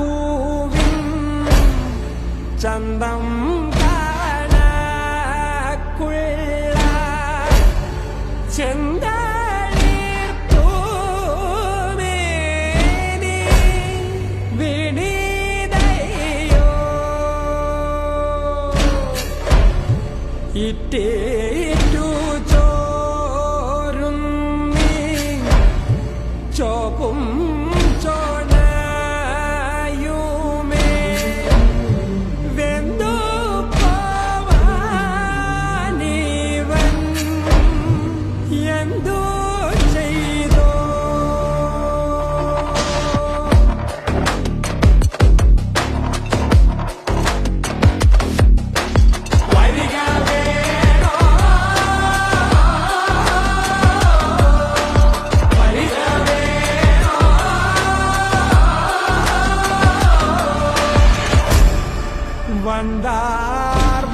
ചെന്താമരപ്പൂവിൻ ചന്തം കാണക്കുള്ള ചെന്തളിർപ്പൂമേനി വിനീതയോ ഇട്ടേറ്റു ചോരുന്നി ചോപ്പും ചോണയുമേ വെന്തു പോവാനിവൻ എന്തു ചെയ്തോ വന്ദാർ